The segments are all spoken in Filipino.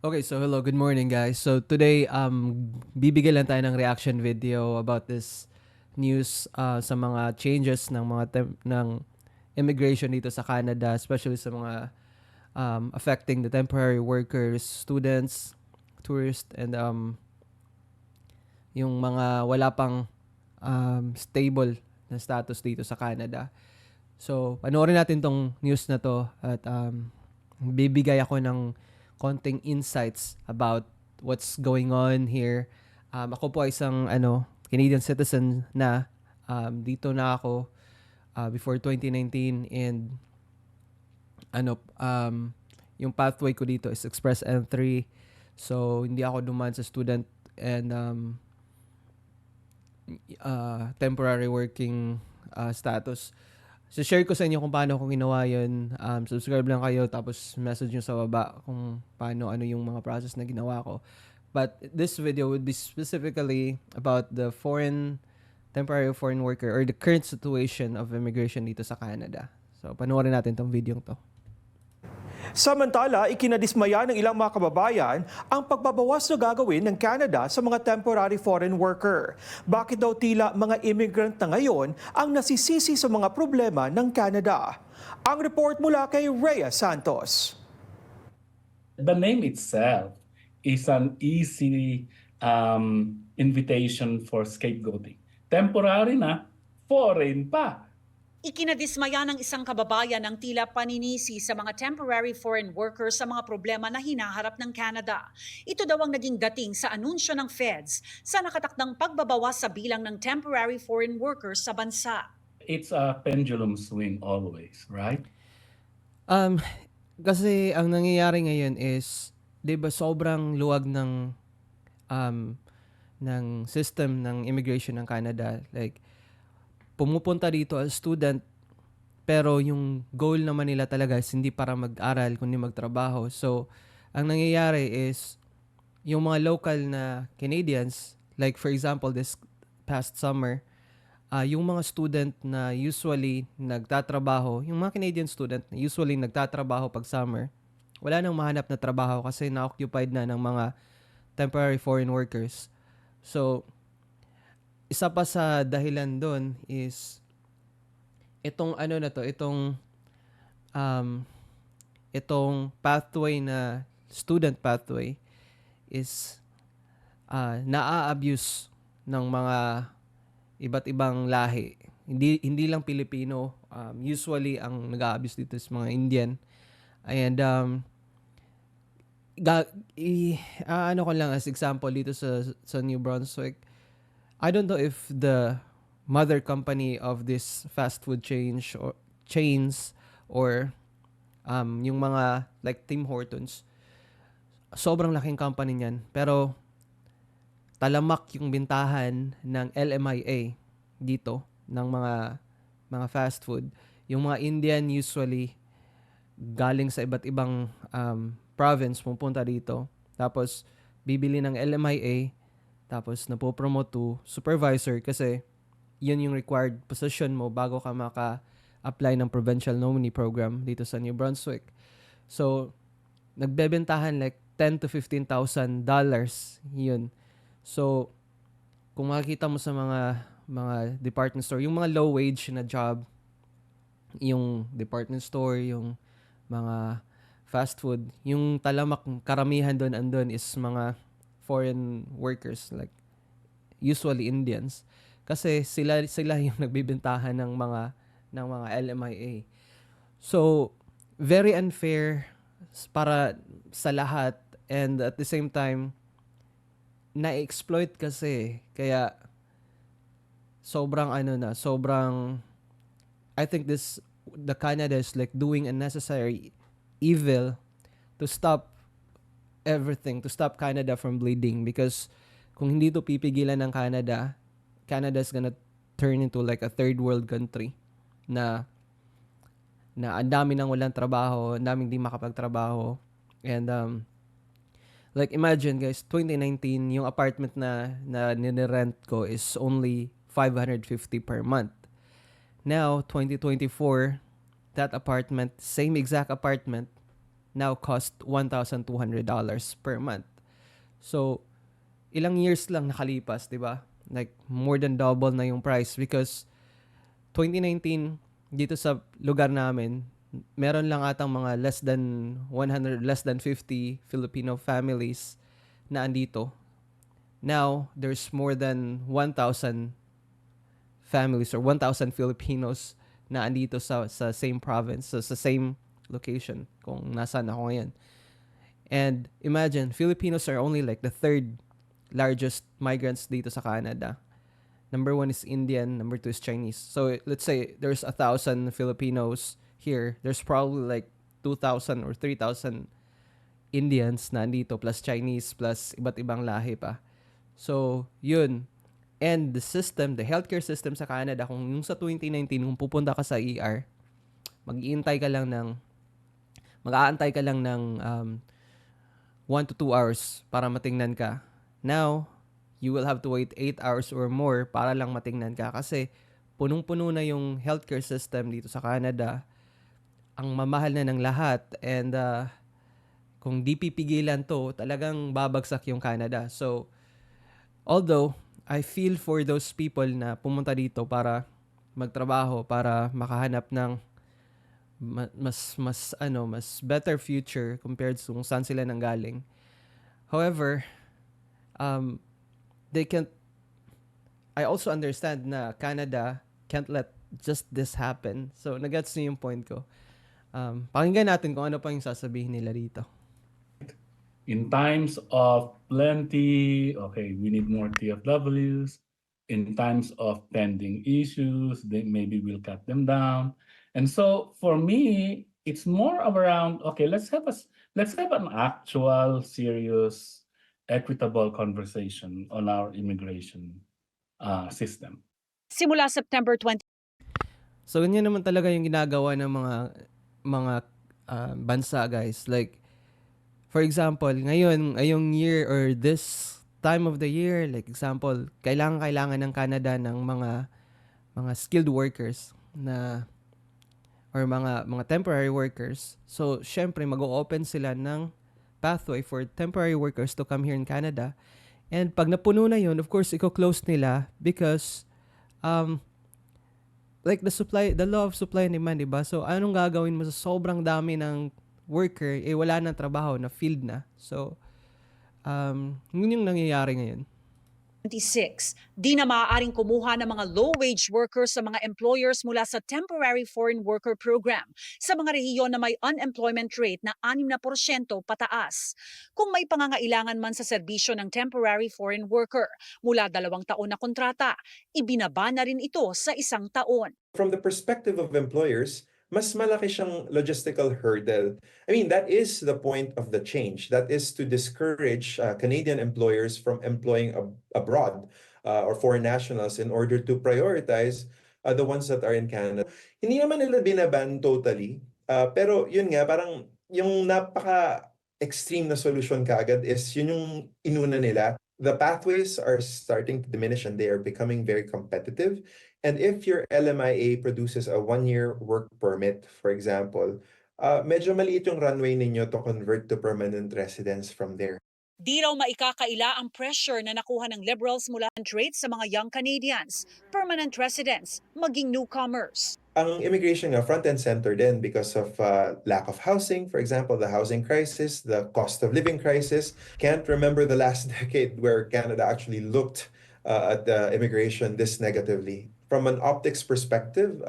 Okay, so hello, good morning guys. So today bibigyan lang tayo ng reaction video about this news sa mga changes ng ng immigration dito sa Canada, especially sa mga affecting the temporary workers, students, tourists and yung mga wala pang stable na status dito sa Canada. So, panoorin natin tong news na to at bibigay ako ng konting insights about what's going on here. Ako po ay isang Canadian citizen na dito na ako before 2019 and yung pathway ko dito is Express M3. So, hindi ako duman sa student and temporary working status. So, share ko sa inyo kung paano ko ginawa yun. Subscribe lang kayo tapos message nyo sa baba kung ano yung mga process na ginawa ko. But this video would be specifically about the temporary foreign worker or the current situation of immigration dito sa Canada. So, panoorin natin tong video to. Samantala, ikinadismaya ng ilang mga kababayan ang pagbabawas na gagawin ng Canada sa mga temporary foreign worker. Bakit daw tila mga immigrant na ngayon ang nasisisi sa mga problema ng Canada? Ang report mula kay Rhea Santos. The name itself is an easy invitation for scapegoating. Temporary na, foreign pa. Ikinadismaya ng isang kababayan ang tila paninisi sa mga temporary foreign workers sa mga problema na hinaharap ng Canada. Ito daw ang naging dating sa anunsyo ng Feds sa nakatakdang pagbabawas sa bilang ng temporary foreign workers sa bansa. It's a pendulum swing always, right? Kasi ang nangyayari ngayon is, 'di ba, sobrang luwag ng system ng immigration ng Canada. Like, pumupunta dito as student, pero yung goal naman nila talaga is hindi para mag-aral, kundi magtrabaho. So, ang nangyayari is, yung mga local na Canadians, like for example, this past summer, yung mga student na usually nagtatrabaho, yung mga Canadian student na usually nagtatrabaho pag summer, wala nang mahanap na trabaho kasi na-occupied na ng mga temporary foreign workers. So, isa pa sa dahilan doon is itong pathway na student pathway is naa-abuse ng mga iba't ibang lahi. Hindi lang Pilipino, usually ang nag-a-abuse dito is mga Indian. And ano ko lang as example dito sa New Brunswick. I don't know if the mother company of this fast food chains or yung mga like Tim Hortons, sobrang laking company niyan, pero talamak yung bintahan ng LMIA dito ng mga fast food. Yung mga Indian usually galing sa iba't ibang province pupunta dito, tapos bibili ng LMIA, tapos napopromote to supervisor kasi yun yung required position mo bago ka maka-apply ng provincial nominee program dito sa New Brunswick. So, nagbebentahan like $10,000 to $15,000 yun. So, kung makikita mo sa mga department store, yung mga low wage na job, yung department store, yung mga fast food, yung talamak karamihan doon andun is mga foreign workers, like usually Indians, kasi sila yung nagbibentahan ng mga LMIA. So, very unfair para sa lahat, and at the same time na-exploit kasi, kaya sobrang I think the Canada is like doing unnecessary evil to stop everything, to stop Canada from bleeding, because kung hindi to pipigilan ng Canada's gonna turn into like a third world country na ang dami nang walang trabaho, ang daming di makapagtrabaho. And like imagine guys, 2019 yung apartment na nirent ko is only $550 per month. Now 2024, that apartment, same exact apartment, now cost $1,200 per month. So, ilang years lang nakalipas, di ba? Like, more than double na yung price because 2019, dito sa lugar namin, meron lang atang mga less than 100, less than 50 Filipino families na andito. Now, there's more than 1,000 families or 1,000 Filipinos na andito sa same province, sa same location kung nasaan ako ngayon. And imagine, Filipinos are only like the third largest migrants dito sa Canada. Number 1 is Indian, number 2 is Chinese. So let's say there's 1,000 Filipinos here. There's probably like 2,000 or 3,000 Indians na andito plus Chinese plus iba't ibang lahi pa. So yun. And the system, the healthcare system sa Canada, kung yung sa 2019, kung pupunta ka sa ER, mag-aantay ka lang ng 1 to 2 hours para matingnan ka. Now, you will have to wait 8 hours or more para lang matingnan ka kasi punong-puno na yung healthcare system dito sa Canada. Ang mamahal na ng lahat and kung di pipigilan to, talagang babagsak yung Canada. So, although I feel for those people na pumunta dito para magtrabaho, para makahanap ng mas better future compared sa kung saan sila nanggaling. However, they can't. I also understand na Canada can't let just this happen. So, nagets niyo yung point ko. Pakinggan natin kung ano pa yung sasabihin nila dito. In times of plenty, okay, we need more TFWs. In times of pending issues, maybe we'll cut them down. And so for me, it's more of around, okay, let's have an actual, serious, equitable conversation on our immigration system. Simula September 20 So, ganyan naman talaga yung ginagawa ng mga bansa, guys. Like, for example, ngayong year or this time of the year, like example, kailangan ng Canada ng mga skilled workers na or mga temporary workers. So, syempre mag-o-open sila ng pathway for temporary workers to come here in Canada. And pag napuno na yun, of course, i-close nila because like the law of supply and demand, diba? So, anong gagawin mo sa sobrang dami ng worker, wala nang trabaho na field na. So, yun yung nangyayari ngayon. 26, di na maaaring kumuha ng mga low-wage workers sa mga employers mula sa Temporary Foreign Worker Program sa mga rehiyon na may unemployment rate na 6% pataas. Kung may pangangailangan man sa serbisyo ng Temporary Foreign Worker mula 2 taon na kontrata, ibinaba na rin ito sa 1 taon. From the perspective of employers, mas malaki siyang logistical hurdle. I mean, that is the point of the change. That is to discourage Canadian employers from employing abroad or foreign nationals in order to prioritize the ones that are in Canada. Hindi naman nila binaban totally, pero yun nga, parang yung napaka-extreme na solution kaagad is yun yung inuna nila. The pathways are starting to diminish and they are becoming very competitive. And if your LMIA produces a 1-year work permit, for example, medyo maliit yung runway ninyo to convert to permanent residence from there. Di raw maikakaila ang pressure na nakuha ng Liberals mula sa rates sa mga young Canadians, permanent residents, maging newcomers. Ang immigration nga front and center din because of lack of housing. For example, the housing crisis, the cost of living crisis. Can't remember the last decade where Canada actually looked at the immigration this negatively. From an optics perspective,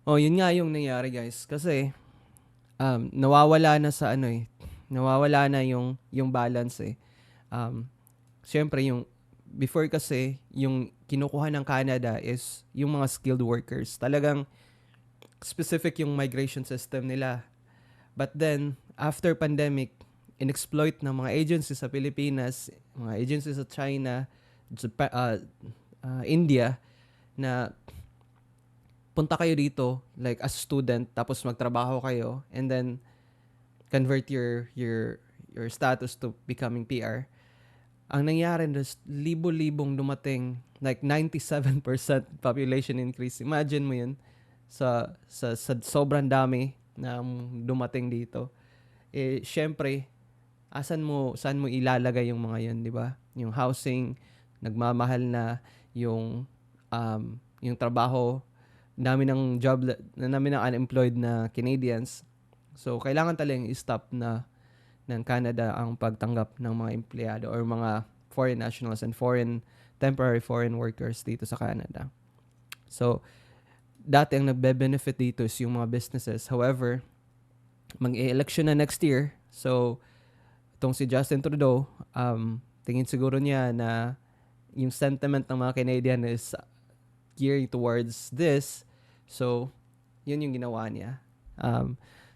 Yun nga yung nangyari, guys. Kasi nawawala na sa nawawala na yung balance eh. Siyempre yung before kasi yung kinukuha ng Canada is yung mga skilled workers. Talagang specific yung migration system nila. But then after pandemic, inexploit ng mga agencies sa Pilipinas, mga agencies sa China, Japan, India na punta kayo dito like as student tapos magtrabaho kayo and then convert your status to becoming PR. Ang nangyari is libo-libong dumating, like 97% population increase. Imagine mo yun sa sobrang dami na dumating dito. syempre, saan mo ilalagay yung mga yun, di ba? Yung housing, nagmamahal na, yung trabaho, dami ng dami ng unemployed na Canadians. So, kailangan talagang i-stop na ng Canada ang pagtanggap ng mga empleyado or mga foreign nationals and temporary foreign workers dito sa Canada. So, dati ang nagbe-benefit dito is yung mga businesses. However, mag-election na next year. So, itong si Justin Trudeau, tingin siguro niya na yung sentiment ng mga Canadian is gearing towards this. So, yun yung ginawa niya.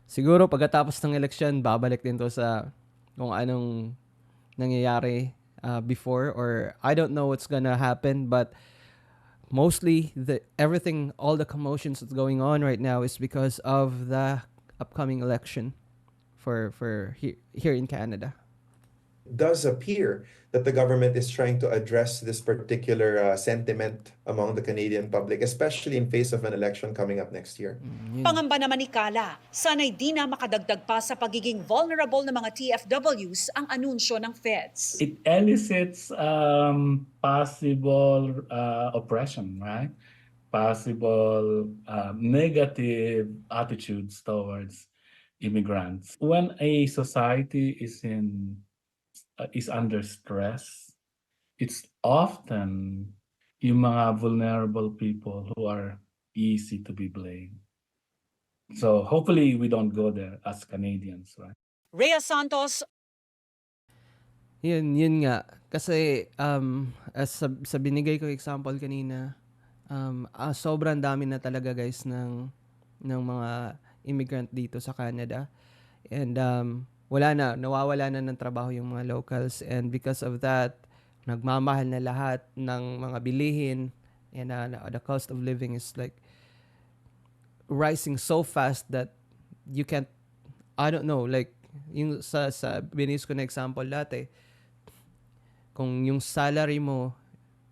Siguro pagkatapos ng election, babalik din to sa kung anong nangyayari before, or I don't know what's gonna happen, but mostly all the commotions that's going on right now is because of the upcoming election for here in Canada. Does appear that the government is trying to address this particular sentiment among the Canadian public, especially in face of an election coming up next year. Pangamba naman ni Kala, sana'y di na makadagdag pa sa pagiging vulnerable ng mga TFWs ang anunsyo ng feds. It elicits possible oppression, right? Possible negative attitudes towards immigrants. When a society is under stress, it's often yung mga vulnerable people who are easy to be blamed. So hopefully we don't go there as Canadians, right? Rhea Santos, Yun nga. Kasi, as sa binigay ko example kanina, sobrang dami na talaga guys ng mga immigrant dito sa Canada. And nawawala na ng trabaho yung mga locals. And because of that, nagmamahal na lahat ng mga bilihin. And the cost of living is like rising so fast that you can't, I don't know, like, yung sa binis ko na example dati, kung yung salary mo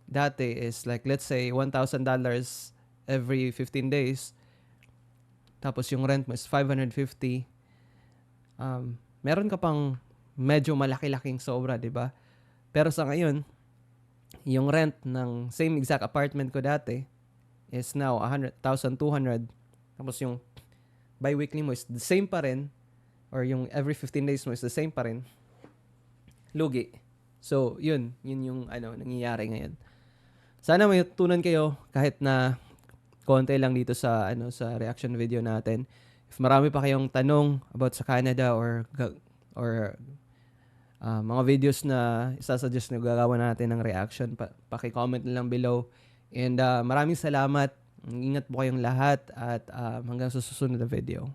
dati is like, let's say, $1,000 every 15 days, tapos yung rent mo is $550, meron ka pang medyo malaki-laking sobra, di ba? Pero sa ngayon, yung rent ng same exact apartment ko dati is now $100,200. Tapos yung bi-weekly mo is the same pa rin, or yung every 15 days mo is the same pa rin. Lugi. So, yun yung nangyayari ngayon. Sana may tunan kayo kahit na konti lang dito sa reaction video natin. If marami pa kayong tanong about sa Canada or mga videos na isasuggest na gagawa natin ng reaction, paki-comment lang below. And maraming salamat. Ingat po kayong lahat at hanggang sa susunod na video.